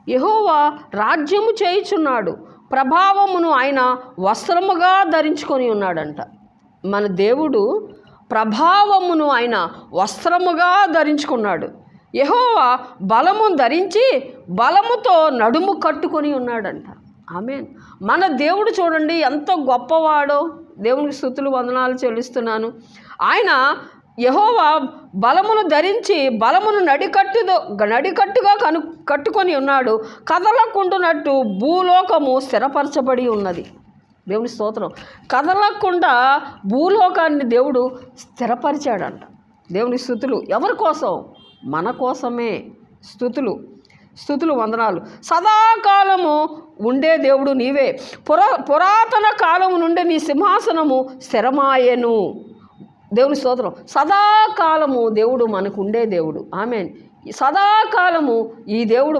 యెహోవా రాజ్యము చేయుచున్నాడు, ప్రభావమును ఆయన వస్త్రముగా ధరించుకొని ఉన్నాడంట. మన దేవుడు ప్రభావమును ఆయన వస్త్రముగా ధరించుకున్నాడు. యెహోవా బలము ధరించి బలముతో నడుము కట్టుకొని ఉన్నాడంట. ఆమేన్. మన దేవుడు చూడండి ఎంత గొప్పవాడో. దేవునికి స్తుతులు వందనాలు చెల్లిస్తున్నాను. ఆయన యెహోవా బలమును ధరించి బలమును నడికట్టుగా కట్టుకొని ఉన్నాడు. కదలకుండునట్టు భూలోకము స్థిరపరచబడి ఉన్నది. దేవుని స్తోత్రం. కదలకుండా భూలోకాన్ని దేవుడు స్థిరపరిచాడంట. దేవుని స్తుతులు. ఎవరి కోసం? మన కోసమే. స్తుతులు వందనాలు. సదాకాలము ఉండే దేవుడు నీవే. పురాతన కాలము నుండి నీ సింహాసనము స్థిరమాయెను. దేవుని స్తోత్రం. సదాకాలము దేవుడు మనకు ఉండే దేవుడు. ఆమేన్. సదాకాలము ఈ దేవుడు